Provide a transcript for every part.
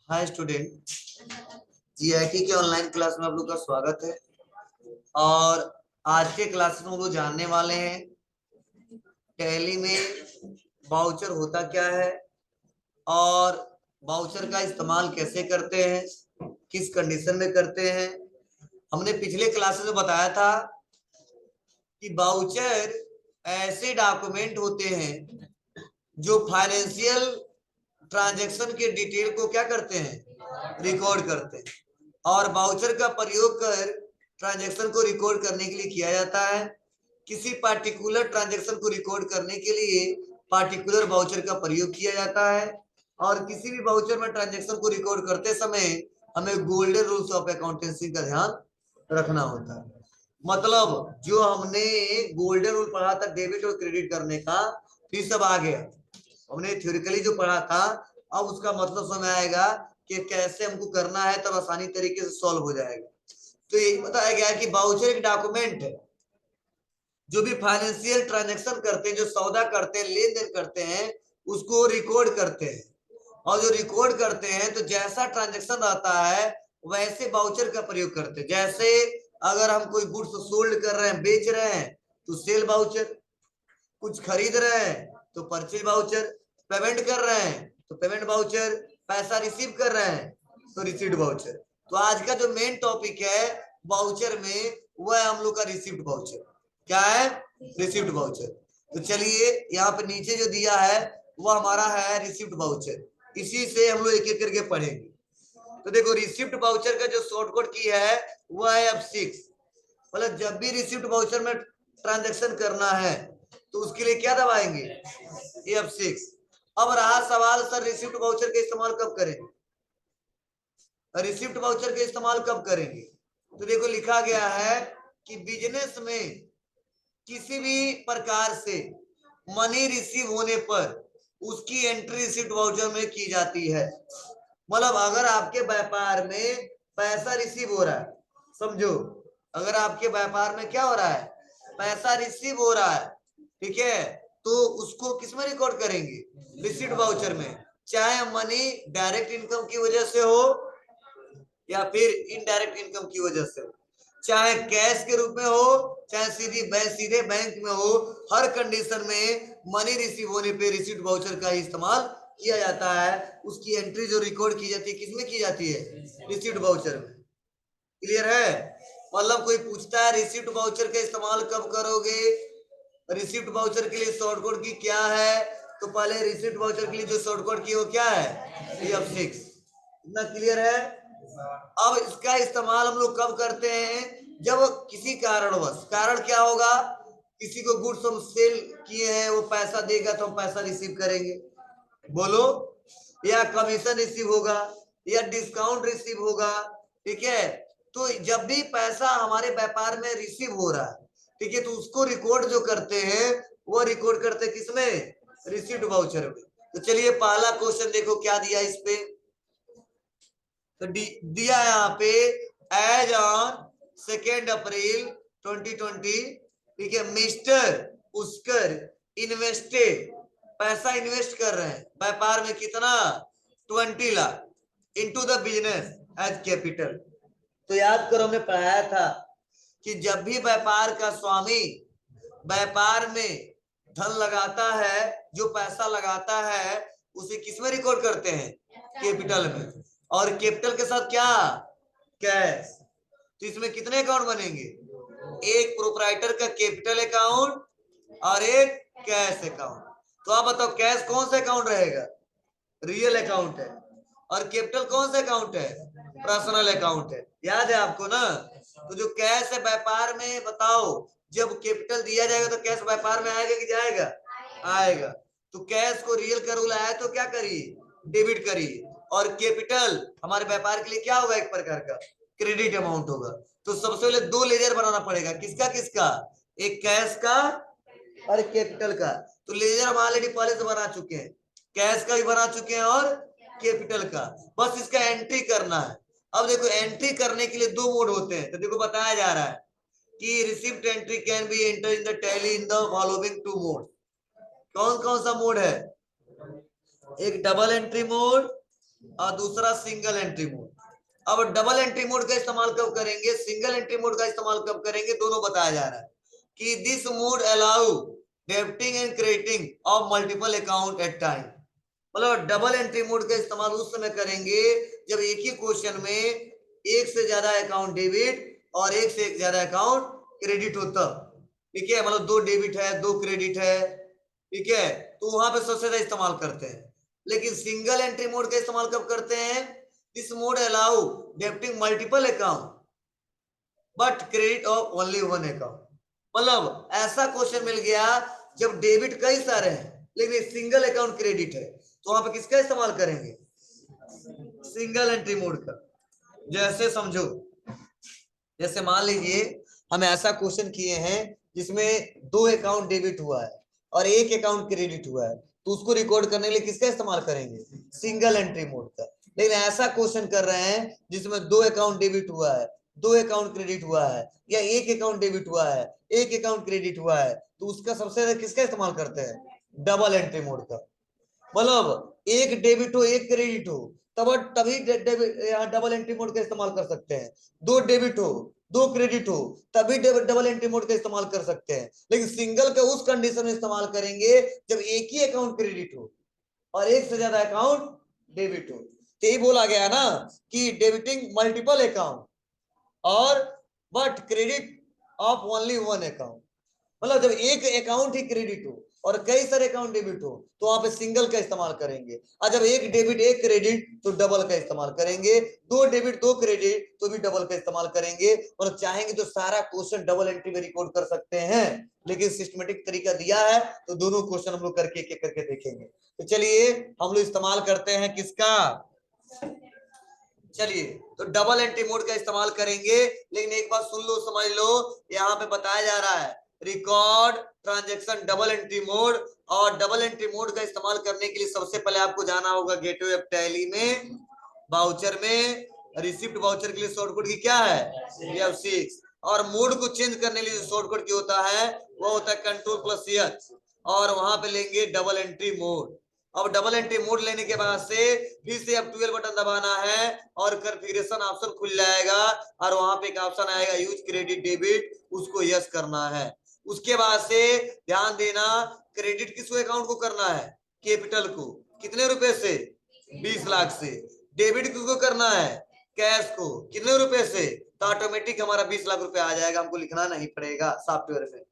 Hi student, GIT के online class में आप लोग का स्वागत है। और आज के क्लास में हम लोग जानने वाले हैं टैली में वाउचर होता क्या है और वाउचर का इस्तेमाल कैसे करते हैं, किस कंडीशन में करते हैं। हमने पिछले क्लासेस में बताया था कि वाउचर ऐसे डॉक्यूमेंट होते हैं जो फाइनेंशियल ट्रांजैक्शन के डिटेल को क्या करते हैं, रिकॉर्ड करते हैं। और वाउचर का प्रयोग कर ट्रांजैक्शन को रिकॉर्ड करने के लिए किया जाता है। किसी पार्टिकुलर ट्रांजैक्शन को रिकॉर्ड करने के लिए पार्टिकुलर वाउचर का प्रयोग किया जाता है। और किसी भी वाउचर में ट्रांजैक्शन को रिकॉर्ड करते समय हमें गोल्डन रूल्स ऑफ अकाउंटेंसी का ध्यान रखना होता है। मतलब जो हमने गोल्डन रूल पढ़ा था डेबिट और क्रेडिट करने का, फिर सब आ गया। हमने थ्योरिकली जो पढ़ा था, अब उसका मतलब समझ आएगा कि कैसे हमको करना है, तब आसानी तरीके से सॉल्व हो जाएगा। तो ये बताया गया है कि वाउचर एक डॉक्यूमेंट है जो भी फाइनेंशियल ट्रांजैक्शन करते हैं, जो सौदा करते हैं, लेन देन करते हैं, उसको रिकॉर्ड करते हैं। और जो रिकॉर्ड करते हैं तो जैसा ट्रांजैक्शन रहता है वैसे वाउचर का प्रयोग करते हैं। जैसे अगर हम कोई गुड्स सोल्ड कर रहे हैं, बेच रहे हैं, तो सेल वाउचर, कुछ खरीद रहे हैं तो परचेज वाउचर, पेमेंट कर रहे हैं तो पेमेंट वाउचर, पैसा रिसीव कर रहे हैं तो रिसीव्ड वाउचर। तो आज का जो मेन टॉपिक है वाउचर में, वह है हम लोग का रिसीव्ड वाउचर। क्या है? Received voucher. तो चलिए यहाँ पे नीचे जो दिया है वह हमारा है रिसीव्ड वाउचर। इसी से हम लोग एक एक करके पढ़ेंगे। तो देखो, रिसीव्ड वाउचर का जो शॉर्टकट की है वह है F6। मतलब जब भी रिसीव्ड वाउचर में ट्रांजैक्शन करना है तो उसके लिए क्या दबाएंगे? F6। अब रहा सवाल, सर रिसीव्ड वाउचर का इस्तेमाल कब करेंगे? रिसीव्ड वाउचर का इस्तेमाल कब करेंगे? तो देखो लिखा गया है कि बिजनेस में किसी भी प्रकार से मनी रिसीव होने पर उसकी एंट्री रिसीव्ड वाउचर में की जाती है। मतलब अगर आपके व्यापार में पैसा रिसीव हो रहा है, समझो, अगर आपके व्यापार में क्या हो रहा है, पैसा रिसीव हो रहा है, ठीक है, तो उसको किस में रिकॉर्ड करेंगे? रिसीव्ड वाउचर में। चाहे मनी डायरेक्ट इनकम की वजह से हो या फिर इनडायरेक्ट इनकम की वजह से हो, चाहे कैश के रूप में हो, चाहे सीधे बैंक में हो, हर कंडीशन में मनी रिसीव होने पे रिसीव्ड वाउचर का इस्तेमाल किया जाता है। उसकी एंट्री जो रिकॉर्ड की जाती है किसमें की जाती है? रिसीव्ड वाउचर में। क्लियर है? मतलब कोई पूछता है रिसीव्ड वाउचर का इस्तेमाल कब करोगे, रिसीव्ड वाउचर के लिए शॉर्टकट की क्या है, तो पहले रिसीव्ड वाउचर के लिए जो शॉर्टकट की वो क्या है? F6। इतना क्लियर है? अब इसका इस्तेमाल हम लोग कब करते हैं? जब किसी कारणवश, कारण क्या होगा, किसी को गुड्स हम सेल किए हैं, वो पैसा देगा तो हम पैसा रिसीव करेंगे, बोलो, या कमीशन रिसीव होगा या डिस्काउंट रिसीव होगा, ठीक है। तो जब भी पैसा हमारे व्यापार में रिसीव हो रहा है, ठीक है, तो उसको रिकॉर्ड जो करते हैं वो रिकॉर्ड करते हैं किसमें? रिसीव्ड वाउचर में। तो चलिए पहला क्वेश्चन देखो क्या दिया इस पे। तो दिया यहाँ पे एज ऑन 2 अप्रैल 2020, ठीक है, मिस्टर पुष्कर इन्वेस्टेड, पैसा इन्वेस्ट कर रहे हैं व्यापार में, कितना? 20 lakh into the business as capital. तो याद करो, हमने पढ़ाया था कि जब भी व्यापार का स्वामी व्यापार में धन लगाता है, जो पैसा लगाता है, उसे किसमें रिकॉर्ड करते हैं? कैपिटल में। और कैपिटल के साथ क्या? कैश। तो इसमें कितने अकाउंट बनेंगे? एक प्रोप्राइटर का कैपिटल अकाउंट और एक कैश अकाउंट। तो आप बताओ कैश कौन सा अकाउंट रहेगा? रियल अकाउंट है। और कैपिटल कौन सा अकाउंट है? पर्सनल अकाउंट है। याद है आपको ना? तो जो कैश है व्यापार में, बताओ, जब कैपिटल दिया जाएगा तो कैश व्यापार में आएगा कि जाएगा? आएगा। तो कैश को रियल का रूल आया तो क्या करिए? डेबिट करिए। और कैपिटल हमारे व्यापार के लिए क्या होगा? एक प्रकार का क्रेडिट अमाउंट होगा। तो सबसे पहले 2 लेजर बनाना पड़ेगा, किसका किसका? एक कैश का और कैपिटल का। तो लेजर हम ऑलरेडी पहले से बना चुके हैं, कैश का भी बना चुके हैं और कैपिटल का, बस इसका एंट्री करना है। अब देखो एंट्री करने के लिए 2 मोड होते हैं। तो देखो बताया जा रहा है कि receipt entry can be enter in the tally in the following 2 mode. कौन कौन सा मोड है? एक डबल एंट्री मोड और दूसरा सिंगल एंट्री मोड। अब डबल एंट्री मोड का इस्तेमाल कब करेंगे, सिंगल एंट्री मोड का इस्तेमाल कब करेंगे, दोनों बताया जा रहा है कि this mode allow debiting and crediting of multiple account at time. मतलब डबल एंट्री मोड का इस्तेमाल उस समय करेंगे जब एक ही क्वेश्चन में एक से ज्यादा अकाउंट डेबिट और एक से ज्यादा अकाउंट क्रेडिट होता। ठीक है, मतलब दो डेबिट है दो क्रेडिट है, ठीक है, तो वहां पे सबसे ज्यादा इस्तेमाल करते हैं। लेकिन सिंगल एंट्री मोड का इस्तेमाल कब करते हैं, this mode allow debiting multiple account but credit of only one account. मतलब ऐसा क्वेश्चन मिल गया जब डेबिट कई सारे हैं लेकिन सिंगल अकाउंट क्रेडिट है, तो वहां पे किसका इस्तेमाल करेंगे, सिंगल एंट्री मोड का। जैसे समझो, जैसे मान लीजिए हम ऐसा क्वेश्चन किए हैं जिसमें दो अकाउंट डेबिट हुआ है और एक अकाउंट क्रेडिट हुआ है, तो उसको रिकॉर्ड करने के लिए किसका इस्तेमाल करेंगे, सिंगल एंट्री मोड का। लेकिन ऐसा क्वेश्चन कर रहे हैं जिसमें दो अकाउंट डेबिट हुआ है दो अकाउंट क्रेडिट हुआ है, या एक अकाउंट डेबिट हुआ है एक अकाउंट क्रेडिट हुआ है, तो उसका सबसे ज्यादा किसका इस्तेमाल करते हैं, डबल एंट्री मोड का। मतलब एक डेबिट हो एक क्रेडिट हो तब तभी डबल एंट्री मोड का इस्तेमाल कर सकते हैं, दो डेबिट हो दो क्रेडिट हो तभी डबल एंट्री मोड का इस्तेमाल कर सकते हैं। लेकिन सिंगल का उस कंडीशन में इस्तेमाल करेंगे जब एक ही अकाउंट क्रेडिट हो और एक से ज्यादा अकाउंट डेबिट हो। तो यही बोला गया ना कि डेबिटिंग मल्टीपल अकाउंट और but credit of only one account. मतलब जब एक अकाउंट ही क्रेडिट हो और कई सारे अकाउंट डेबिट हो तो वहां पे सिंगल का इस्तेमाल करेंगे, और जब एक डेबिट एक क्रेडिट तो डबल का इस्तेमाल करेंगे, दो डेबिट दो क्रेडिट तो भी डबल का इस्तेमाल करेंगे। और चाहेंगे तो सारा क्वेश्चन डबल एंट्री में रिकॉर्ड कर सकते हैं, लेकिन सिस्टमेटिक तरीका दिया है तो दोनों क्वेश्चन हम लोग करके एक एक करके देखेंगे। तो चलिए हम लोग इस्तेमाल करते हैं किसका, चलिए तो डबल एंट्री मोड का इस्तेमाल करेंगे। लेकिन एक बात सुन लो समझ लो, यहाँ पे बताया जा रहा है record transaction double entry mode. और डबल एंट्री मोड का इस्तेमाल करने के लिए सबसे पहले आपको जाना होगा गेटवे ऑफ टैली में, वाउचर में, रिसिप्ट वाउचर के लिए शॉर्टकट की क्या है F6, और मोड को चेंज करने के लिए जो शॉर्टकट की होता है वो होता है Ctrl+H, और वहां पे लेंगे डबल एंट्री मोड। अब डबल एंट्री मोड लेने के बाद से फिर से F12 बटन दबाना है और कॉन्फ़िगरेशन ऑप्शन खुल जाएगा और वहां पे एक ऑप्शन आएगा यूज क्रेडिट डेबिट, उसको यस करना है। उसके बाद से ध्यान देना क्रेडिट किस अकाउंट को करना है, कैपिटल को, कितने रुपए से, 20 लाख से। डेबिट किसको करना है, कैश को, कितने रुपए से, तो ऑटोमेटिक हमारा 20 लाख रुपए आ जाएगा, हमको लिखना नहीं पड़ेगा सॉफ्टवेयर में।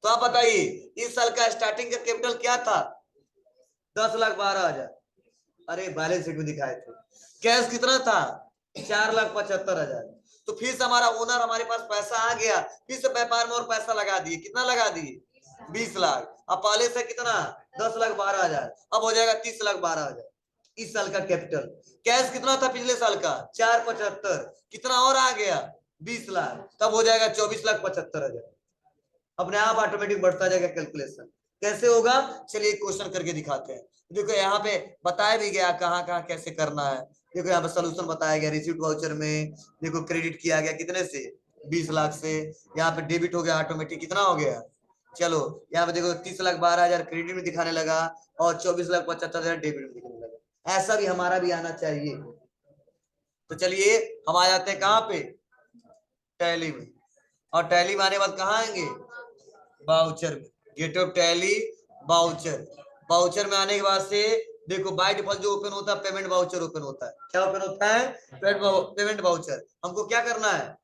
तो आप बताइए इस साल का स्टार्टिंग का कैपिटल क्या था, 10,12,000, अरे बैलेंस शीट में दिखाए थे। कैश कितना था, 4,75,000। तो फिर से हमारा ओनर हमारे पास पैसा आ गया, फिर से व्यापार में और पैसा लगा दिए, कितना लगा दिए, 20 लाख। अब पहले से कितना, 10,12,000, अब हो जाएगा 30,12,000 इस साल का कैपिटल। कैश कितना था पिछले साल का, 4,75, कितना और आ गया, 20 लाख, तब हो जाएगा 24,75,000। अपने आप ऑटोमेटिक बढ़ता जाएगा कैलकुलेशन। कैसे होगा, चलिए क्वेश्चन करके दिखाते हैं। देखो यहाँ पे बताया भी गया कहाँ कहाँ कैसे करना है। देखो यहाँ पे सोल्यूशन बताया गया, रिसीप्ट वाउचर में देखो क्रेडिट किया गया कितने से, 20 लाख से। यहाँ पे डेबिट हो गया ऑटोमेटिक, कितना हो गया, चलो यहाँ पे देखो 30,12,000 क्रेडिट में दिखाने लगा और 24,75,000 डेबिट में दिखाने लगा। ऐसा भी हमारा भी आना चाहिए। तो चलिए हम आ जाते हैं कहाँ पे, टैली में, और टैली में आने के बाद कहाँ आएंगे, वाउचर में, gate of Tally voucher. Voucher में आने के बाद से देखो बाय डिफॉल्ट जो ओपन होता है पेमेंट वाउचर ओपन होता है। क्या ओपन होता है, पेमेंट वाउचर। हमको क्या करना है,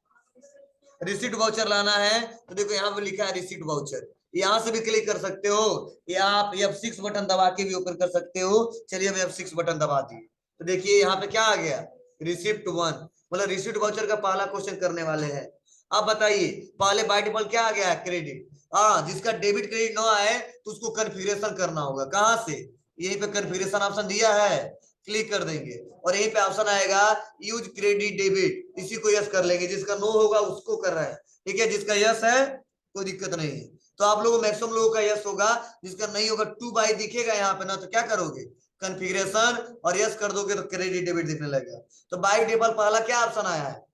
रिसीट वाउचर लाना है। तो देखो यहाँ पे लिखा है रिसीट वाउचर, यहाँ से भी क्लिक कर सकते हो या आप F6 बटन दबा के भी ओपन कर सकते हो। चलिए हम F6 बटन दबा दिए तो देखिए यहाँ पे क्या आ गया, रिसिप्ट 1, मतलब रिसिप्ट वाउचर का पहला क्वेश्चन करने वाले हैं। अब बताइए पहले बाय डिफॉल्ट क्या आ गया, क्रेडिट। हाँ, जिसका डेबिट क्रेडिट ना आए तो उसको कॉन्फ़िगरेशन करना होगा, कहां से, यहीं पे कॉन्फ़िगरेशन ऑप्शन दिया है, क्लिक कर देंगे और यहीं पे ऑप्शन आएगा यूज क्रेडिट डेबिट, इसी को यस कर लेंगे। जिसका नो होगा उसको कर रहा है, ठीक है, जिसका यस है कोई दिक्कत नहीं है। तो आप लोगों मैक्सिमम लोगों का यस होगा, जिसका नहीं होगा 2 बाय दिखेगा यहाँ पे ना, तो क्या करोगे, कॉन्फ़िगरेशन और यस कर दोगे तो क्रेडिट डेबिट दिखने लगेगा। तो बाय डिफॉल्ट पहला क्या ऑप्शन आया है,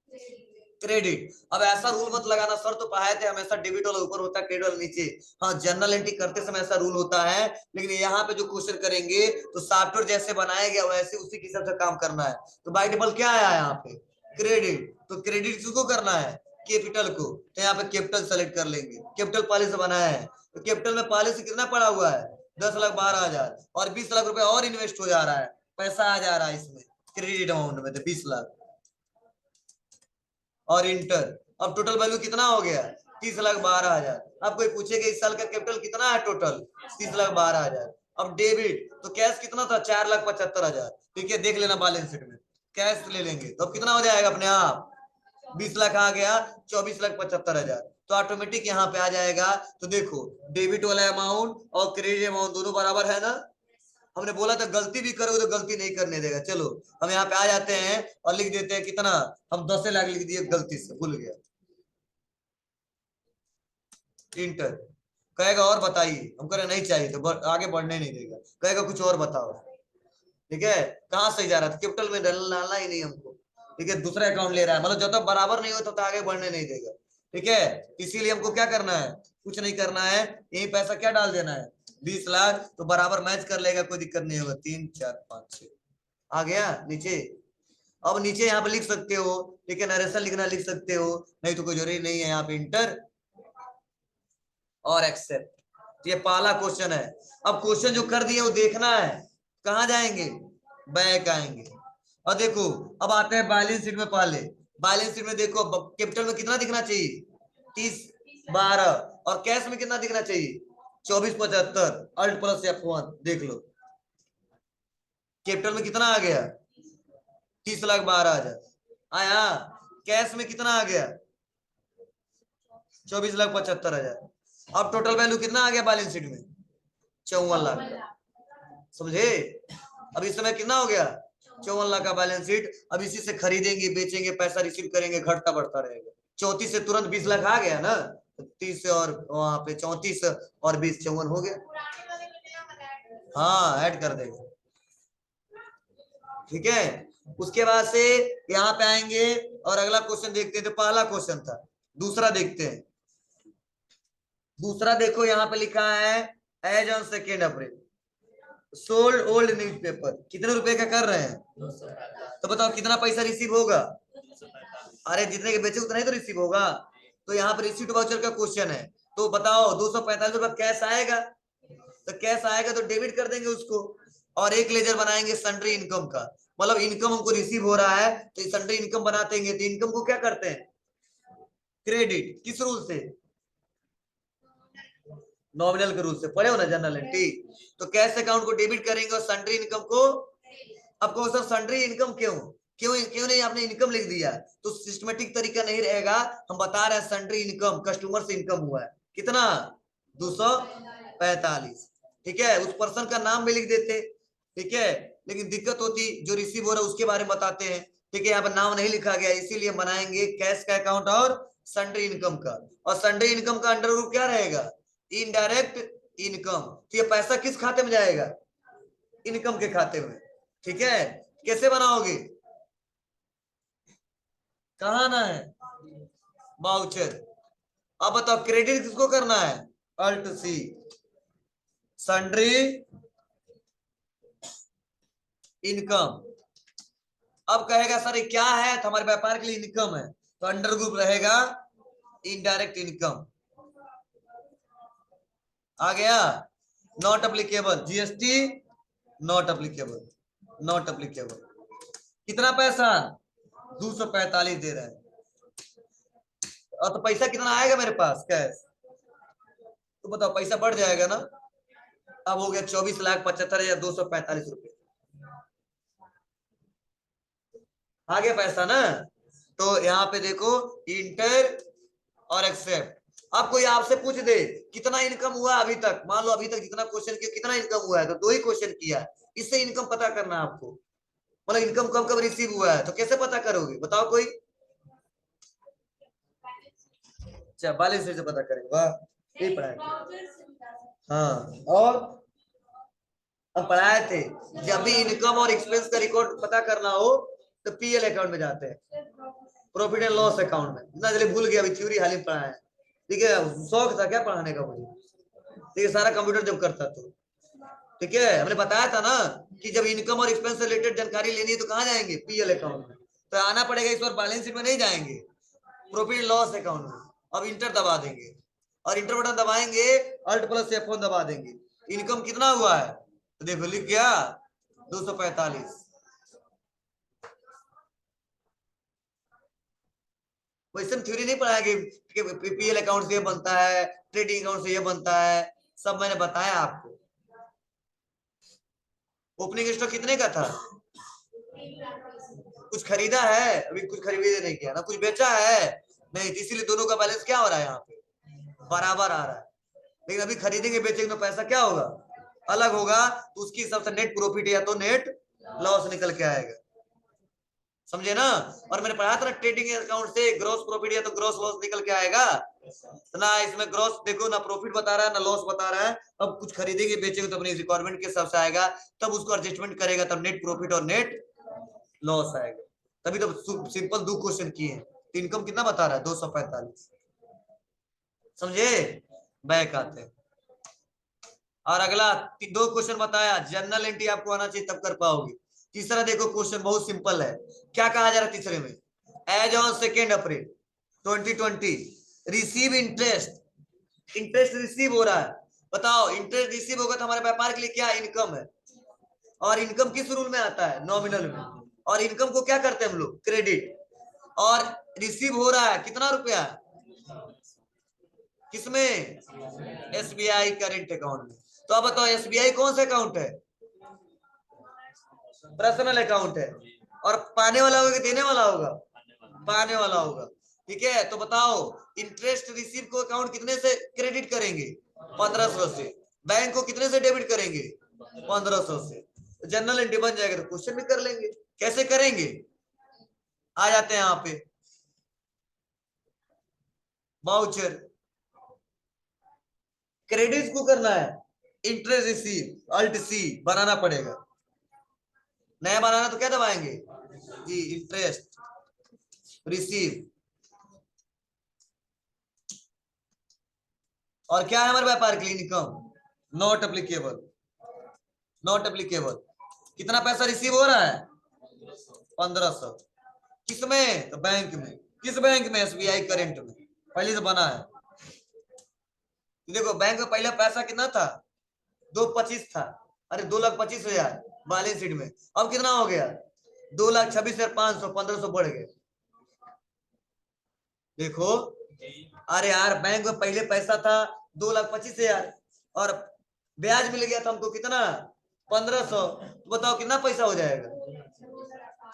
क्रेडिट। अब ऐसा रूल मत लगाना सर, तो पढ़ाए थे हमेशा डेबिट वाला ऊपर होता है क्रेडिट वाला नीचे। हाँ, जनरल एंट्री करते समय ऐसा रूल होता है, लेकिन यहाँ पे जो क्वेश्चन करेंगे तो सॉफ्टवेयर जैसे बनाया गया वैसे उसी के हिसाब से काम करना है। तो बाय डिफॉल्ट क्या आया यहाँ पे? क्रेडिट। तो क्रेडिट किसको करना है? कैपिटल को। तो यहाँ पे कैपिटल सेलेक्ट कर लेंगे, कैपिटल पहले से बनाया है। तो कैपिटल में पहले से कितना पड़ा हुआ है? 10,12,000 और 20 लाख रुपए और इन्वेस्ट हो जा रहा है, पैसा आ जा रहा है इसमें क्रेडिट अमाउंट में, तो 20 लाख और इंटर। अब टोटल वैल्यू कितना हो गया? 30,12,000। अब कोई पूछेगा इस साल का कैपिटल कितना है टोटल? 30,12,000। अब डेबिट तो कैश कितना था? 4,75,000। ठीक है, देख लेना बैलेंस शीट में कैश ले लेंगे तो अब कितना हो जाएगा अपने आप? 20 लाख आ गया, 24,75,000। तो ऑटोमेटिक यहाँ पे आ जाएगा। तो देखो डेबिट वाला अमाउंट और क्रेडिट अमाउंट दोनों बराबर है ना। हमने बोला था गलती भी करोगे तो गलती नहीं करने देगा। चलो हम यहाँ पे आ जाते हैं और लिख देते हैं कितना, हम 10 लाख लिख दिए गलती से, भूल गया। इंटर। कहेगा और बताइए, हम कह नहीं चाहिए तो आगे बढ़ने नहीं देगा, कहेगा कुछ और बताओ। ठीक है, कहाँ सही जा रहा था? कैपिटल में डालना ही नहीं हमको। ठीक है, दूसरा अकाउंट ले रहा है, मतलब जब तक बराबर नहीं हो तब तक आगे बढ़ने नहीं देगा। ठीक है, इसीलिए हमको क्या करना है? कुछ नहीं करना है, यही पैसा क्या डाल देना है? 20 लाख। तो बराबर मैच कर लेगा, कोई दिक्कत नहीं होगा। 3 4 5 6 आ गया नीचे। अब नीचे यहाँ पे लिख सकते हो, ठीक है, नरेशन लिखना लिख सकते हो, नहीं तो कोई जरूरी नहीं है। यहाँ पे इंटर और एक्सेप्ट। ये पहला क्वेश्चन है। अब क्वेश्चन जो कर दिए वो देखना है, कहाँ जाएंगे? बैक आएंगे और देखो अब आते हैं बैलेंस शीट में। पहले बैलेंस शीट में देखो कैपिटल में कितना दिखना चाहिए? 30,12। और कैश में कितना दिखना चाहिए? 24,75। अल्ट प्लस F1 देख लो कैपिटल में कितना आ गया? 30,12,000 आया। कैश में कितना आ गया? 24,75,000। अब टोटल वैल्यू कितना आ गया बैलेंस शीट में? 54 लाख। समझे? अब इस समय कितना हो गया? 54 लाख का बैलेंस शीट। अब इसी से खरीदेंगे बेचेंगे, पैसा रिसीव करेंगे, घटता बढ़ता रहेगा। 34 से तुरंत 20 लाख आ गया ना, 30 से और वहां पे 34 और 20 54 हो गया। हाँ, ऐड कर देगा। ठीक है, उसके बाद से यहाँ पे आएंगे और अगला क्वेश्चन देखते हैं। तो पहला क्वेश्चन था, दूसरा देखते हैं। दूसरा देखो यहाँ पे लिखा है as on 2 April sold old newspaper. कितने रुपए का कर रहे हैं? तो बताओ कितना पैसा रिसीव होगा? अरे जितने के बेचे उतना ही तो रिसीव होगा। तो यहाँ पे रिसीट वाउचर का क्वेश्चन है। तो बताओ 245 रुपया कैश आएगा, तो कैश आएगा तो डेबिट कर देंगे उसको। और एक लेजर बनाएंगे सन्ड्री इनकम का, मतलब इनकम हमको रिसीव हो रहा है तो सन्ड्री इनकम बनाते हैं। तो इनकम को क्या करते हैं? क्रेडिट। किस रूल से? नॉमिनल के रूल से। पढ़े हो ना जनरल एंट्री। तो कैश अकाउंट को डेबिट करेंगे और सन्ड्री इनकम को। अब कहो सर सन्ड्री इनकम क्यों क्यों क्यों नहीं आपने इनकम लिख दिया? तो सिस्टमेटिक तरीका नहीं रहेगा। हम बता रहे हैं सन्ड्री इनकम कस्टमर से इनकम हुआ है कितना? 245। ठीक है, उस पर्सन का नाम भी लिख देते। ठीक है, लेकिन दिक्कत होती जो रिसीव हो रहा है उसके बारे में बताते हैं। ठीक है, यहाँ पर नाम नहीं लिखा गया, इसीलिए बनाएंगे कैश का अकाउंट और सन्ड्री इनकम का। और सन्ड्री इनकम का अंडर ग्रुप क्या रहेगा? Indirect income. तो ये पैसा किस खाते में जाएगा? इनकम के खाते में। ठीक है, कैसे बनाओगे? कहाँ ना है? वाउचर। अब बताओ क्रेडिट किसको करना है? Alt C, sundry income. अब कहेगा सर ये क्या है? तो हमारे व्यापार के लिए इनकम है, तो अंडर ग्रुप रहेगा इनडायरेक्ट इनकम। आ गया। Not applicable GST, not applicable, not applicable. कितना पैसा? 245 दे रहे हैं। और तो पैसा कितना आएगा मेरे पास कैश? तो बताओ पैसा बढ़ जाएगा ना। अब हो गया 24,75,245 रुपए। आ गया पैसा ना। तो यहाँ पे देखो इंटर और एक्सेप्ट। अब कोई आपसे पूछ दे कितना इनकम हुआ अभी तक, मान लो अभी तक जितना क्वेश्चन किया कितना इनकम हुआ है, तो 2 ही क्वेश्चन किया है, इससे इनकम पता करना है आपको। मतलब इनकम कब कब रिसीव हुआ है, तो कैसे पता करोगे बताओ कोई? अच्छा, बैलेंस शीट से पता करेंगे। वाह, ये पढ़ाए। हाँ, और हम पढ़ाए थे जब भी इनकम और एक्सपेंस का रिकॉर्ड पता करना हो तो पीएल अकाउंट में जाते हैं। प्रॉफिट एंड लॉस अकाउंट में। इतना जल्दी भूल गया, अभी थ्योरी हाल ही पढ़ा है। ठीक है, शौक था क्या पढ़ाने का मुझे। ठीक है, सारा कंप्यूटर जब करता तो। ठीक है, हमने बताया था ना कि जब इनकम और एक्सपेंस से रिलेटेड जानकारी लेनी है तो कहाँ जाएंगे, पीएल अकाउंट में। तो आना पड़ेगा, इस बार बैलेंस शीट में नहीं जाएंगे, प्रॉफिट एंड लॉस अकाउंट में। अब इंटर दबा देंगे, और इंटर बटन दबाएंगे, अल्ट प्लस F1 दबा देंगे। इनकम कितना हुआ है तो देखो, लिख गया 245। वैसे थ्योरी नहीं पढ़ाया कि पीएल अकाउंट से ये बनता है, ट्रेडिंग अकाउंट से ये बनता है, सब मैंने बताया आपको। ओपनिंग स्टॉक कितने का था, कुछ खरीदा है अभी, कुछ खरीदे नहीं किया ना, कुछ बेचा है नहीं, इसीलिए दोनों का बैलेंस क्या हो रहा है यहाँ पे, बराबर आ रहा है। लेकिन अभी खरीदेंगे बेचेंगे तो पैसा क्या होगा, अलग होगा, तो उसके हिसाब से नेट प्रॉफिट या तो नेट लॉस निकल के आएगा, समझे ना। और मैंने पढ़ा था ना, ट्रेडिंग अकाउंट से ग्रॉस प्रॉफिट या तो ग्रॉस लॉस निकल के आएगा। तो ना इसमें ग्रॉस देखो, ना प्रॉफिट बता रहा है ना लॉस बता रहा है। अब कुछ खरीदेंगे बेचेंगे तो अपनी रिक्वायरमेंट के हिसाब से आएगा, तब उसको एडजस्टमेंट करेगा, तब नेट प्रॉफिट और नेट लॉस आएगा। तभी तो सिंपल दो क्वेश्चन किए हैं। तो इनकम कितना बता रहा है, 245, समझे। बैक आते हैं, और अगला दो क्वेश्चन बताया, जनरल एंट्री आपको आना चाहिए तब कर पाओगे। तीसरा देखो क्वेश्चन बहुत सिंपल है, क्या कहा जा रहा है तीसरे में, as on 2 April 2020 receive interest, interest receive हो रहा है। बताओ, इंटरेस्ट रिसीव होगा तो हमारे व्यापार के लिए क्या इनकम है, और इनकम किस रूल में आता है, नॉमिनल में। और इनकम को क्या करते हैं हम लोग, क्रेडिट। और रिसीव हो रहा है कितना रुपया, किसमें, एसबीआई करेंट अकाउंट में। तो अब बताओ एसबीआई कौन सा अकाउंट है, पर्सनल अकाउंट है। और पाने वाला होगा कि देने वाला होगा, पाने वाला होगा। ठीक है, तो बताओ इंटरेस्ट रिसीव को अकाउंट कितने से क्रेडिट करेंगे, 1500 से। बैंक को कितने से डेबिट करेंगे, 1500 से। जनरल एंट्री बन जाएगा, तो क्वेश्चन भी कर लेंगे, कैसे करेंगे, आ जाते हैं यहाँ पे। वाउचर क्रेडिट को करना है, इंटरेस्ट रिसीव अल्ट सी बनाना पड़ेगा, नया बनाना तो क्या दबाएंगे जी, इंटरेस्ट रिसीव। और क्या है हमारे व्यापार के लिए income, not applicable, not applicable. कितना पैसा रिसीव हो रहा है, 1500। किसमें, तो बैंक में। किस बैंक में, एसबीआई करेंट में, पहले से बना है। देखो बैंक में पहले पैसा कितना था, 225 था, अरे 2,25,000 बैलेंस शीट में। अब कितना हो गया, 2,26,500, 1500 बढ़ गए। देखो, अरे यार बैंक में पहले पैसा था 2,25,000, और ब्याज मिल गया था हमको कितना, 1500। तो बताओ कितना पैसा हो जाएगा,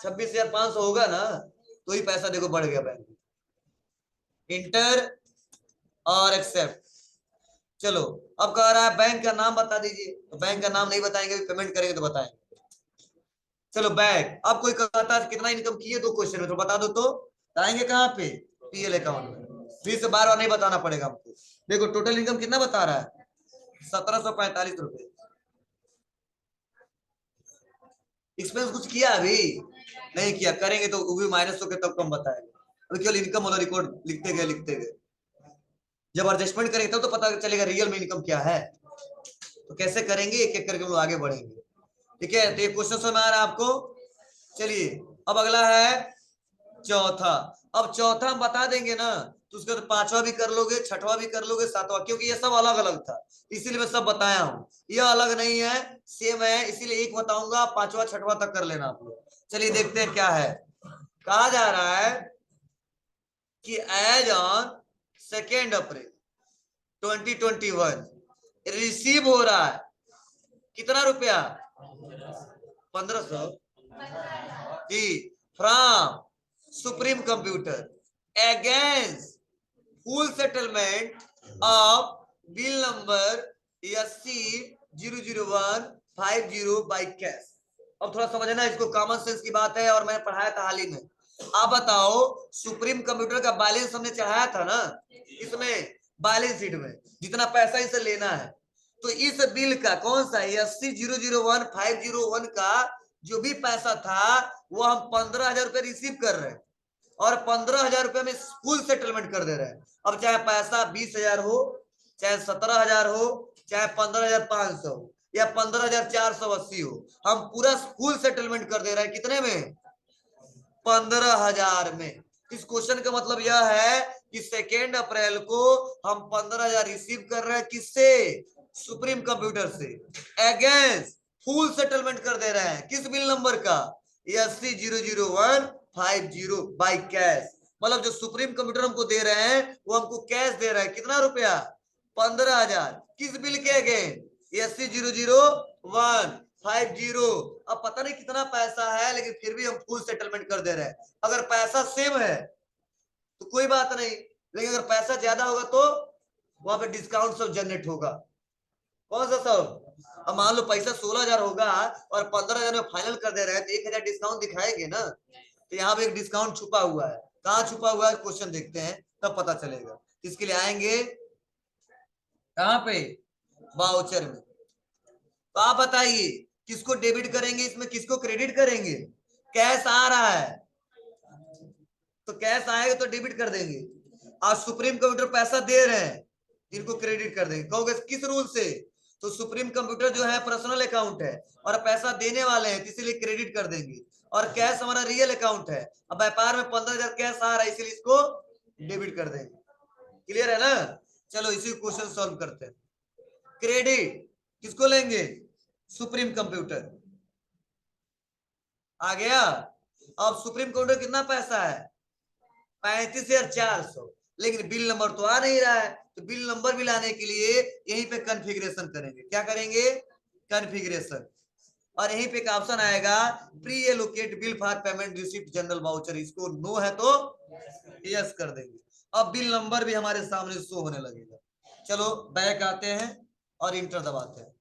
26,500 होगा ना। तो ही पैसा देखो बढ़ गया बैंक। इंटर और एक्सेप्ट। चलो, अब कह रहा है बैंक का नाम बता दीजिए, तो बैंक का नाम नहीं बताएंगे, पेमेंट करेंगे तो बताएंगे। चलो बैंक, अब कोई कहता है कितना इनकम किए, दो क्वेश्चन में तो बता दो, तो आएंगे कहाँ पे, पीएल अकाउंट में। फिर से बार बार नहीं बताना पड़ेगा हमको। देखो टोटल इनकम कितना बता रहा है, 1745 रुपए। एक्सपेंस कुछ किया अभी नहीं किया, करेंगे तो वो भी माइनस होकर तब कम बताएंगे। अभी केवल इनकम वाला रिकॉर्ड लिखते गए लिखते गए, जब एडजस्टमेंट करेंगे तब तो पता चलेगा रियल में इनकम क्या है। तो कैसे करेंगे, एक एक करके हम लोग आगे बढ़ेंगे। ठीक है, तो ये क्वेश्चन समझ में आ रहा है आपको। चलिए, अब अगला है चौथा। अब चौथा हम बता देंगे ना, तो उसके बाद पांचवा भी कर लोगे, छठवा भी कर लोगे, सातवां, क्योंकि ये सब अलग अलग था, इसीलिए मैं सब बताया हूँ। यह अलग नहीं है, सेम है, इसीलिए एक बताऊंगा, पांचवा छठवा तक कर लेना आप लोग। चलिए देखते हैं क्या है। कहा जा रहा है कि एज ऑन 2 अप्रैल 2021 रिसीव हो रहा है कितना रुपया, 1500 जी, from Supreme Computer against full settlement of bill number SC0015 by cash. अब थोड़ा समझना, इसको कॉमन सेंस की बात है, और मैंने पढ़ाया था हाल ही में। आप बताओ, सुप्रीम कंप्यूटर का बैलेंस हमने चढ़ाया था ना, इसमें बैलेंस शीट में जितना पैसा इसे लेना है, तो इस बिल का कौन सा SC001501 का जो भी पैसा था, वो हम 15,000 रुपए रिसीव कर रहे हैं, और 15,000 रुपये में फुल सेटलमेंट कर दे रहे हैं। अब चाहे पैसा 20,000 हो, चाहे 17,000 हो, चाहे 15,500 हो, या 15,480 हो, हम पूरा फुल सेटलमेंट कर दे रहे हैं। कितने में? 15,000 में। इस क्वेश्चन का मतलब यह है कि 2 अप्रैल को हम 15,000 रिसीव कर रहे हैं। किससे? सुप्रीम कंप्यूटर से। अगेंस्ट फुल सेटलमेंट कर दे रहे हैं। किस बिल नंबर का? 80,00150 बाई कैश। मतलब जो सुप्रीम कंप्यूटर हमको दे रहे हैं वो हमको कैश दे रहा है। कितना रुपया? 15,000। किस बिल के अगेंस्ट? 80,00150। अब पता नहीं कितना पैसा है, लेकिन फिर भी हम फुल सेटलमेंट कर दे रहे हैं। अगर पैसा सेम है तो कोई बात नहीं, लेकिन अगर पैसा ज्यादा होगा तो वहां पे डिस्काउंट सब जनरेट होगा। कौन सा सब? अब मान लो पैसा 16,000 होगा और 15,000 में फाइनल कर दे रहे हैं तो 1,000 डिस्काउंट दिखाएंगे ना। तो यहाँ पे एक डिस्काउंट छुपा हुआ है। कहाँ छुपा हुआ है? क्वेश्चन देखते हैं तब पता चलेगा। इसके लिए आएंगे कहाँ पे? वाउचर में। तो आप बताइए किसको डेबिट करेंगे, इसमें किसको क्रेडिट करेंगे? कैश आ रहा है तो कैश आएगा तो डेबिट कर देंगे। आज सुप्रीम कंप्यूटर पैसा दे रहे हैं, इनको क्रेडिट कर देंगे। कहोगे किस रूल से? तो सुप्रीम कंप्यूटर जो है पर्सनल अकाउंट है और पैसा देने वाले हैं, इसीलिए क्रेडिट कर देंगे। और कैश हमारा रियल अकाउंट है। अब व्यापार में 15,000 कैश आ रहा है, इसीलिए इसको डेबिट कर देंगे। क्लियर है ना? चलो इसी क्वेश्चन सॉल्व करते हैं। क्रेडिट किसको लेंगे? Supreme computer. आ गया। अब सुप्रीम कंप्यूटर कितना पैसा है? 35,400। लेकिन बिल नंबर तो आ नहीं रहा है, तो बिल नंबर भी लाने के लिए यहीं पे कॉन्फ़िगरेशन करेंगे। क्या करेंगे? कॉन्फ़िगरेशन। और यहीं पे एक ऑप्शन आएगा pre allocate bill for payment receipt general voucher. इसको नो है तो यस कर देंगे। अब बिल नंबर भी हमारे सामने शो होने लगेगा। चलो बैक आते हैं और इंटर दबाते हैं।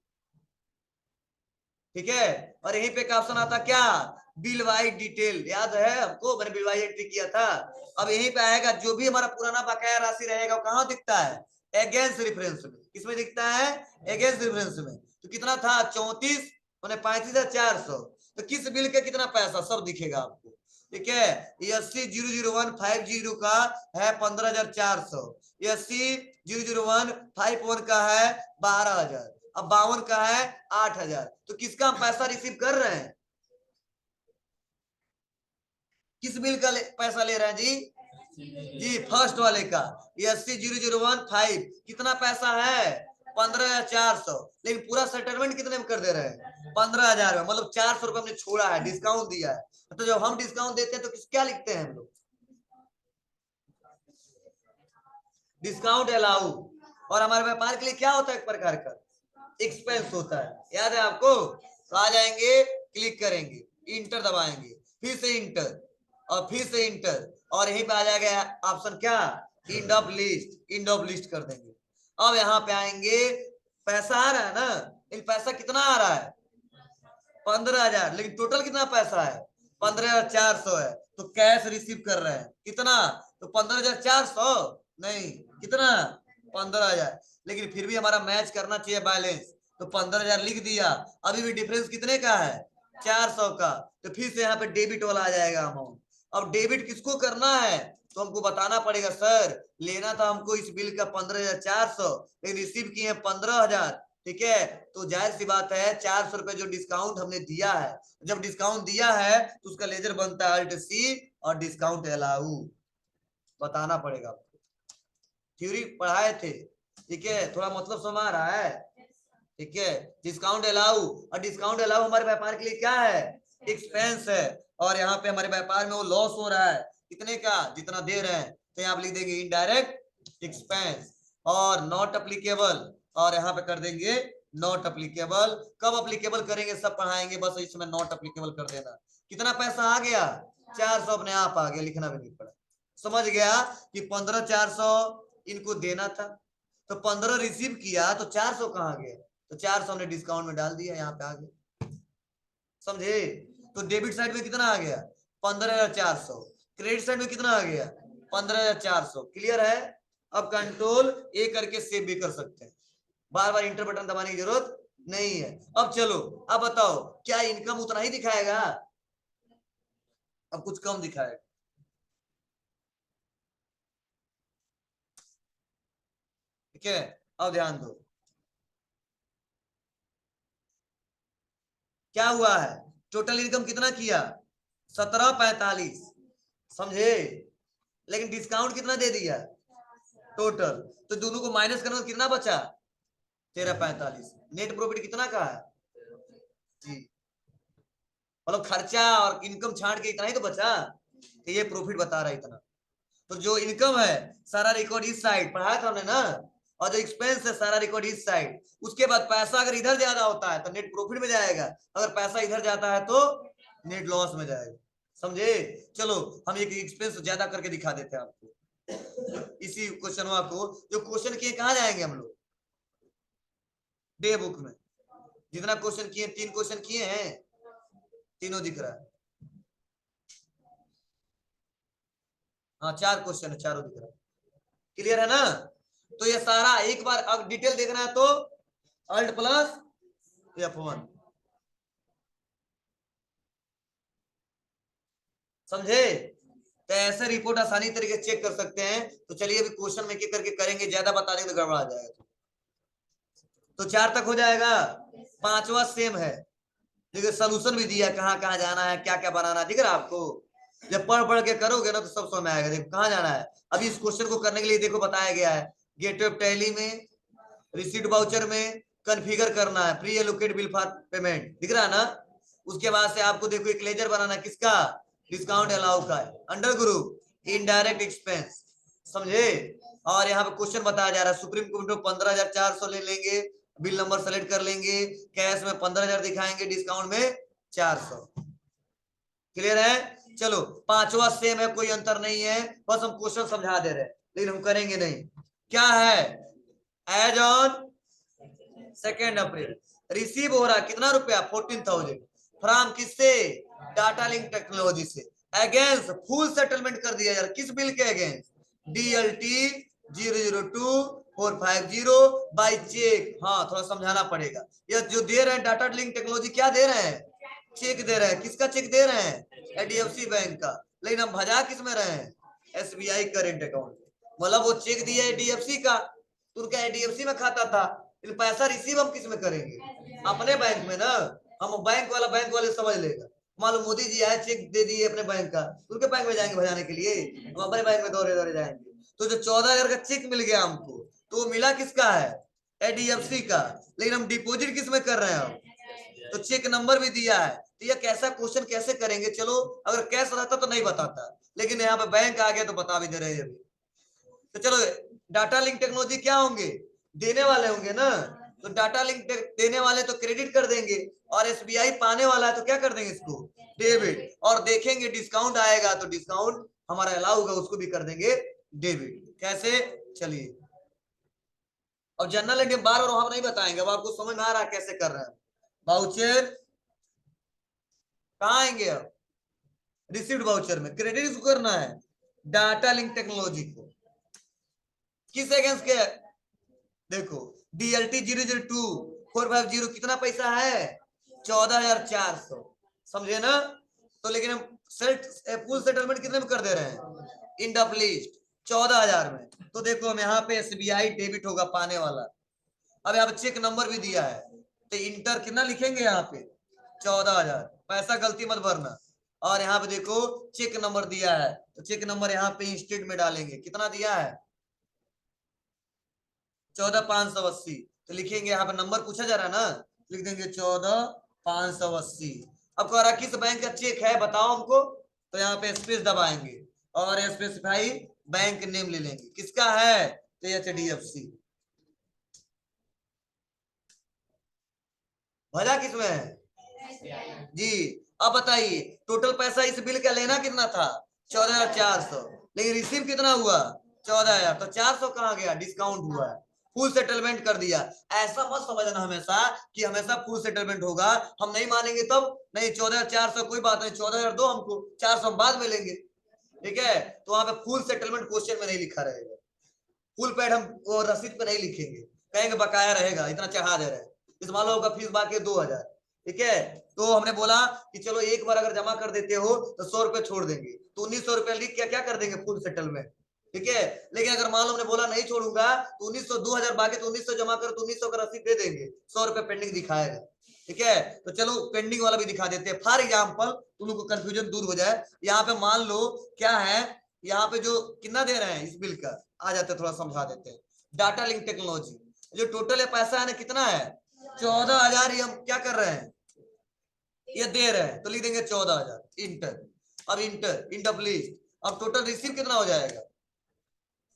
ठीक है। और यहीं पे एक ऑप्शन आता क्या? Bill wide detail. याद है हमको? मैंने बिल वाइड एंट्री किया था। अब यहीं पे आएगा जो भी हमारा पुराना बकाया राशि रहेगा वो कहाँ दिखता है? अगेंस्ट रेफरेंस में। किसमें दिखता है? अगेंस्ट रेफरेंस में। तो कितना था? 34 मैंने 35,400। तो किस बिल का कितना पैसा सब दिखेगा आपको। ठीक है। 80,00150 का है 15,400। 80,00151 का है 12,000। अब 52 का है 8,000। तो किसका हम पैसा रिसीव कर रहे हैं? किस बिल का पैसा ले रहे हैं जी? जी फर्स्ट वाले का। 80,00150 कितना पैसा है? 15,400। लेकिन पूरा सेटलमेंट कितने में कर दे रहे हैं? 15,000 में। मतलब 400 रुपए हमने छोड़ा है, डिस्काउंट दिया है। तो जब हम डिस्काउंट देते हैं तो क्या लिखते हैं हम लोग? Discount allow. और हमारे व्यापार के लिए क्या होता है? एक प्रकार का एक्सपेंस होता है। याद है आपको? तो आ जाएंगे, क्लिक करेंगे, इंटर दबाएंगे, फिर से इंटर और फिर से इंटर, और यहीं पे आ जाएगा ऑप्शन क्या? End of list. End of list कर देंगे। अब यहाँ पे आएंगे, पैसा आ रहा है ना? इन पैसा कितना आ रहा है? 15,000। लेकिन टोटल कितना पैसा है? 15,400 है। तो कैश रिसीव कर रहे हैं कितना? तो 15,400 नहीं, कितना? 15,000। लेकिन फिर भी हमारा मैच करना चाहिए बैलेंस, तो 15,000 लिख दिया। अभी भी डिफरेंस कितने का है? 400 का। तो फिर से यहाँ पे डेबिट वाला आ जाएगा अमाउंट। अब डेबिट किसको करना है? तो हमको बताना पड़ेगा सर लेना था हमको इस बिल का 15,400, लेकिन रिसीव किए 15,000। ठीक है। तो जाहिर सी बात है 400 रुपए जो डिस्काउंट हमने दिया है, जब डिस्काउंट दिया है तो उसका लेजर बनता है अल्ट सी और डिस्काउंट अलाउ। बताना पड़ेगा आपको। थ्योरी पढ़ाए थे। ठीक है। थोड़ा मतलब समझ आ रहा है? ठीक है। Discount allow. और डिस्काउंट अलाउ हमारे व्यापार के लिए क्या है? एक्सपेंस है। और यहाँ पे हमारे व्यापार में वो लॉस हो रहा है कितने का? जितना दे रहे हैं। तो यहाँ पे लिख देंगे इनडायरेक्ट एक्सपेंस और नॉट अप्लीकेबल, और यहाँ पे कर देंगे नॉट अप्लीकेबल। कब अप्लीकेबल करेंगे सब पढ़ाएंगे, बस इसमें नॉट अप्लीकेबल कर देना। कितना पैसा आ गया? 400 अपने आप आ गया, लिखना भी नहीं पड़ा। समझ गया कि 15,400 इनको देना था, तो 15 रिसीव किया तो 400 कहाँ गया? तो 400 हमने डिस्काउंट में डाल दिया, यहाँ पे आ गया। समझे? तो डेबिट साइड में कितना आ गया? 15,400। क्रेडिट साइड में कितना आ गया? 15,400। क्लियर है? अब कंट्रोल ए करके सेव भी कर सकते हैं, बार बार इंटर बटन दबाने की जरूरत नहीं है। अब चलो, अब बताओ क्या इनकम उतना ही दिखाएगा? अब कुछ कम दिखाएगा। ठीक है, अब ध्यान दो क्या हुआ है। टोटल इनकम कितना किया, 1745, समझे, लेकिन डिस्काउंट कितना दे दिया टोटल, तो दोनों को माइनस करना तो कितना बचा 1345। नेट प्रॉफिट कितना का है जी, मतलब खर्चा और इनकम छाड़ के इतना ही तो बचा, कि ये प्रॉफिट बता रहा है इतना। तो जो इनकम है सारा रिकॉर्ड इस साइड पढ़ाया था हमने ना, और जो एक्सपेंस है सारा रिकॉर्ड इस साइड। उसके बाद पैसा अगर इधर ज्यादा होता है तो नेट प्रॉफिट में जाएगा, अगर पैसा इधर जाता है तो नेट लॉस में जाएगा, समझे। चलो हम एक एक्सपेंस ज्यादा करके दिखा देते हैं आपको इसी क्वेश्चन को। जो क्वेश्चन किए कहाँ जाएंगे हम लोग, डे बुक में। जितना क्वेश्चन किए 3 क्वेश्चन किए हैं, तीनों दिख रहा है। हाँ 4 क्वेश्चन है, चारों दिख रहा है, क्लियर है ना। तो ये सारा एक बार अब डिटेल देखना है तो अल्ट प्लस F1, समझे। तो ऐसे रिपोर्ट आसानी तरीके से चेक कर सकते हैं। तो चलिए अभी क्वेश्चन में एक करके करेंगे, ज्यादा बता देंगे तो गड़बड़ा जाएगा। तो 4 तक हो जाएगा, 5वां सेम है, देखिए सोल्यूशन भी दिया कहाँ कहाँ जाना है, क्या क्या बनाना है, दिख रहा है आपको। जब पढ़ पढ़ के करोगे ना तो सब समझ में आएगा, देखो कहाँ जाना है। अभी इस क्वेश्चन को करने के लिए देखो बताया गया है, गेटवे ऑफ टैली में, रिसीट वाउचर में कॉन्फ़िगर करना है pre allocate bill for payment, दिख रहा है ना। उसके बाद से आपको देखो एक लेजर बनाना है, किसका, डिस्काउंट अलाउ का है, अंडर ग्रुप इनडायरेक्ट एक्सपेंस, समझे। और यहाँ पे क्वेश्चन बताया जा रहा है, सुप्रीम कोर्ट में 15,400 ले लेंगे, बिल नंबर सेलेक्ट कर लेंगे, कैश में 15,000 दिखाएंगे, डिस्काउंट में 400, क्लियर है। चलो 5वां सेम है, कोई अंतर नहीं है, बस हम क्वेश्चन समझा दे रहे हैं, लेकिन हम करेंगे नहीं। क्या है, एज ऑन 2 अप्रैल रिसीव हो रहा कितना रुपया 14,000 फ्रॉम किससे, डाटा लिंक टेक्नोलॉजी से, अगेंस्ट फुल सेटलमेंट कर दिया यार, किस बिल के अगेंस्ट, DLT 002450 बाय चेक। हाँ थोड़ा समझाना पड़ेगा, ये जो दे रहे हैं डाटा लिंक टेक्नोलॉजी क्या दे रहे हैं, चेक दे रहे हैं, किसका चेक दे रहे हैं, HDFC बैंक का, लेकिन हम भजा किस में रहे हैं, SBI करेंट अकाउंट, मतलब वो चेक दिया HDFC का, तो उनका HDFC में खाता था, पैसा रिसीव हम किस में करेंगे, अपने बैंक में ना। हम बैंक वाले समझ लेगा, मान लो मोदी जी आए चेक दे दिए अपने बैंक का, उनके बैंक में जाएंगे भजाने के लिए, हम अपने बैंक में दौरे दौरे जाएंगे। तो जो 14,000 का चेक मिल गया हमको, तो वो मिला किसका है, HDFC का, लेकिन हम डिपोजिट किस में कर रहे हैं हम, तो चेक नंबर भी दिया है। तो ये कैसा क्वेश्चन कैसे करेंगे, चलो अगर कैश रहता तो नहीं बताता, लेकिन यहाँ पे बैंक आ गया तो बता भी दे रहे हैं। तो चलो डाटा लिंक टेक्नोलॉजी क्या होंगे, देने वाले होंगे ना, तो डाटा लिंक देने वाले तो क्रेडिट कर देंगे, और SBI पाने वाला है तो क्या कर देंगे इसको डेबिट, और देखेंगे डिस्काउंट आएगा तो डिस्काउंट हमारा अलाउ होगा उसको भी कर देंगे डेबिट। कैसे, चलिए अब जनरल एंड बार और हम नहीं बताएंगे, अब आपको समझ में आ रहा है कैसे कर रहे हैं। वाउचर कहाँ आएंगे, अब रिसीव्ड वाउचर में क्रेडिट इसको करना है, डाटा लिंक टेक्नोलॉजी को किस अगेंस्ट के, देखो DLT 002450 कितना पैसा है 14,400, समझे ना। तो लेकिन हम फुल सेटलमेंट कितने में कर दे रहे हैं, इंड ऑफ लिस्ट 14,000 में। तो देखो हम यहाँ पे SBI डेबिट होगा पाने वाला, अब यहाँ पे चेक नंबर भी दिया है, तो इंटर कितना लिखेंगे यहाँ पे 14,000, पैसा गलती मत भरना। और यहाँ पे देखो चेक नंबर दिया है, तो चेक नंबर यहाँ पे इंस्टेट में डालेंगे, कितना दिया है 14,580, तो लिखेंगे यहाँ पे नंबर पूछा जा रहा है ना, लिख देंगे 14,580। अब कह रहा किस बैंक का चेक है बताओ हमको, तो यहाँ पे स्पेस दबाएंगे और स्पेसिफाई बैंक नेम ले लेंगे, किसका है तो HDFC, भला किसमें है जी। अब बताइए टोटल पैसा इस बिल का लेना कितना था 14,400, लेकिन रिसीव कितना हुआ 14,000, तो 400 कहाँ गया, डिस्काउंट हुआ है, फुल सेटलमेंट कर दिया। ऐसा मत समझना हमेशा कि हमेशा फुल सेटलमेंट होगा, हम नहीं मानेंगे तब नहीं, 14,400 कोई बात नहीं, 14,000 दो हमको, 400 बाद में लेंगे, ठीक है। तो वहां पे फुल सेटलमेंट क्वेश्चन में नहीं लिखा रहेगा, फुल पेड हम रसीद पे नहीं लिखेंगे, कहेंगे बकाया रहेगा इतना चढ़ा दे रहे हैं, इस मान लो का फीस बाकी 2,000, ठीक है। तो हमने बोला कि चलो एक बार अगर जमा कर देते हो तो 100 रुपए छोड़ देंगे, तो 1,900 रुपए लिख क्या क्या कर देंगे फुल सेटलमेंट, ठीक है। लेकिन अगर मान लो हमने बोला नहीं छोड़ूंगा तो 1900 2000 बाकी तो 1900 जमा कर तो 1900 का रसीद दे देंगे, 100 रुपए पेंडिंग दिखाएगा। ठीक है, तो चलो पेंडिंग वाला भी दिखा देते हैं फॉर एग्जाम्पल, तुम लोग को कंफ्यूजन दूर हो जाए। यहाँ पे मान लो क्या है, यहाँ पे जो कितना दे रहे हैं इस बिल का आ जाते हैं, थोड़ा समझा देते हैं। डाटा लिंक टेक्नोलॉजी जो टोटल है पैसा है ना कितना है 14,000, ये हम क्या कर रहे हैं ये दे रहे हैं, तो लिख देंगे 14,000 इंटर। अब इंटर इंटर प्लीज, अब टोटल रिसीव कितना हो जाएगा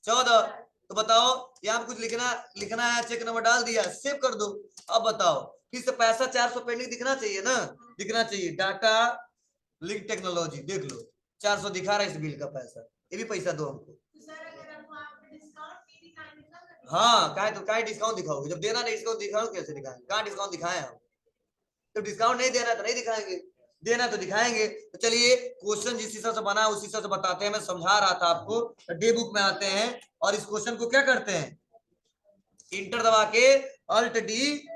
14। तो बताओ यहाँ कुछ लिखना है, चेक नंबर डाल दिया, सेव कर दो। अब बताओ फिर से पैसा 400 पेंडिंग दिखना चाहिए ना, दिखना चाहिए। डाटा लिंक टेक्नोलॉजी देख लो 400 दिखा रहा है इस बिल का पैसा, ये भी पैसा दो हमको। हाँ काहे डिस्काउंट दिखाओगे, जब देना नहीं डिस्काउंट दिखाओ कैसे दिखाएंगे, कहाँ डिस्काउंट दिखाए हम, तो डिस्काउंट नहीं देना तो नहीं दिखाएंगे, देना तो दिखाएंगे। तो चलिए क्वेश्चन जिस हिसाब से बना उस हिसाब से बताते हैं, मैं समझा रहा था आपको। डे बुक में आते हैं और इस क्वेश्चन को क्या करते हैं, इंटर दबा के अल्ट डी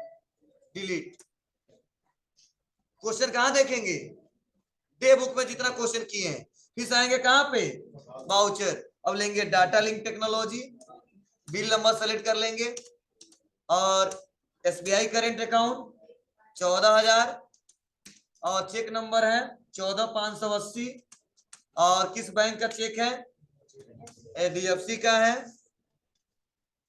डिलीट। क्वेश्चन कहां देखेंगे, डे बुक में जितना क्वेश्चन किए हैं, फिर आएंगे कहां पे वाउचर। अब लेंगे data link technology, bill number select कर लेंगे और SBI करेंट अकाउंट 14,000 और चेक नंबर है 14,580 और किस बैंक का चेक है HDFC का है।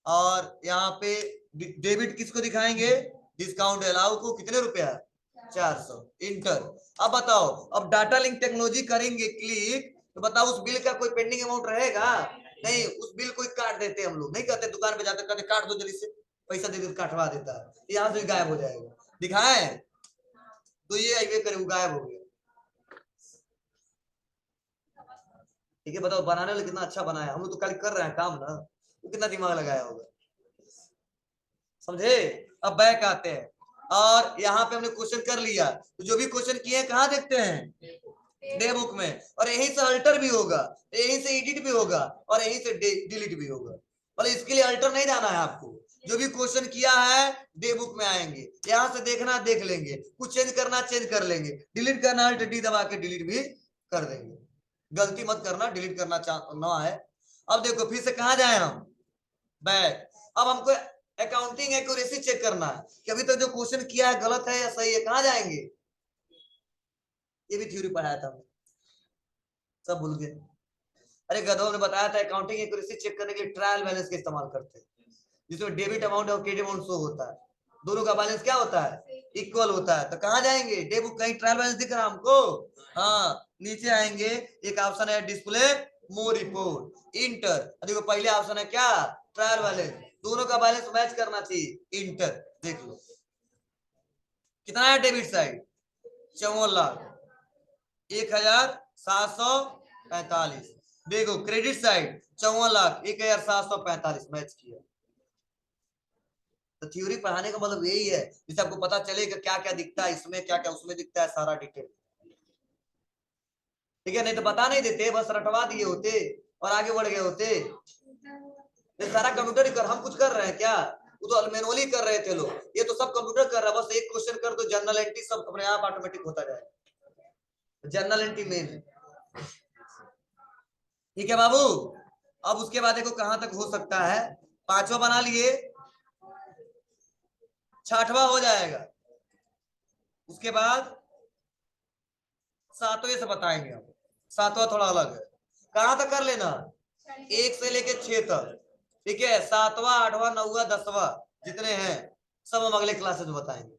और यहाँ पे डेबिट किसको दिखाएंगे, डिस्काउंट अलाउ को, कितने रुपया 400 इंटर। अब बताओ, अब डाटा लिंक टेक्नोलॉजी करेंगे क्लिक, तो बताओ उस बिल का कोई पेंडिंग अमाउंट रहेगा नहीं, उस बिल को काट देते हम लोग, नहीं कहते दुकान पे जाते कहते काट दो जल्दी से, पैसा दे दे काटवा देता है, यहाँ से गायब हो जाएगा। दिखाए तो ये आइए करे गायब हो गया। ठीक है, बताओ बनाने वाले कितना अच्छा बनाया, हम लोग तो कल कर रहे हैं काम ना, वो कितना दिमाग लगाया होगा, समझे। अब बैक आते हैं और यहाँ पे हमने क्वेश्चन कर लिया, तो जो भी क्वेश्चन किए कहाँ देखते हैं डे बुक में, और यहीं से अल्टर भी होगा, यहीं से एडिट भी होगा और यहीं से डिलीट भी होगा। पर इसके लिए अल्टर नहीं जाना है आपको, जो भी क्वेश्चन किया है डे बुक में आएंगे, यहाँ से देखना देख लेंगे, कुछ चेंज करना चेंज कर लेंगे, डिलीट करना अल्ट डी दबा के डिलीट भी कर देंगे। गलती मत करना, डिलीट करना ना है। अब देखो फिर से कहाँ जाए हम बैक। अब हमको अकाउंटिंग एक्यूरेसी चेक करना है कि अभी तक जो क्वेश्चन किया है गलत है या सही है, कहाँ जाएंगे, ये भी थ्योरी पढ़ाया था, सब भूल गए। अरे गधों ने बताया था अकाउंटिंग एक्यूरेसी चेक करने के लिए ट्रायल बैलेंस का इस्तेमाल करते हैं, जिसमें डेबिट अमाउंट और क्रेडिट अमाउंट शो होता है, दोनों का बैलेंस क्या होता है इक्वल होता है। तो कहाँ जाएंगे डे बुक, कहीं ट्रायल बैलेंस दिख रहा है हमको, हाँ नीचे आएंगे, एक ऑप्शन है डिस्प्ले मोर रिपोर्ट, इंटर। देखो पहले ऑप्शन है क्या ट्रायल बैलेंस, दोनों का बैलेंस मैच करना चाहिए, इंटर। देख लो कितना है डेबिट साइड 54 लाख 1,745, देखो क्रेडिट साइड 54 लाख 1,745 मैच किया। तो थ्योरी पढ़ाने का मतलब यही है, जिससे आपको पता चलेगा क्या क्या दिखता है इसमें, क्या क्या उसमें दिखता है, सारा डिटेल। ठीक है, नहीं तो बता नहीं देते, बस रटवा दिए होते और आगे बढ़ गए होते। ये सारा कंप्यूटर ही कर, हम कुछ कर रहे हैं क्या, वो तो मैनुअली कर रहे थे लोग, ये तो सब कंप्यूटर कर रहा है। बस एक क्वेश्चन कर दो जनरल एंट्री, सब अपने आप ऑटोमेटिक होता जाएगा, जनरल एंट्री मेन। ठीक है बाबू, अब उसके बाद देखो कहां तक हो सकता है, 5वां बना लिए, 6वां हो जाएगा, उसके बाद 7वें से बताएंगे हम। 7वां थोड़ा अलग है, कहां तक कर लेना 1 से लेके 6 तक। ठीक है, 7वां 8वां 9वां 10वां जितने हैं सब हम अगले क्लासेस में बताएंगे।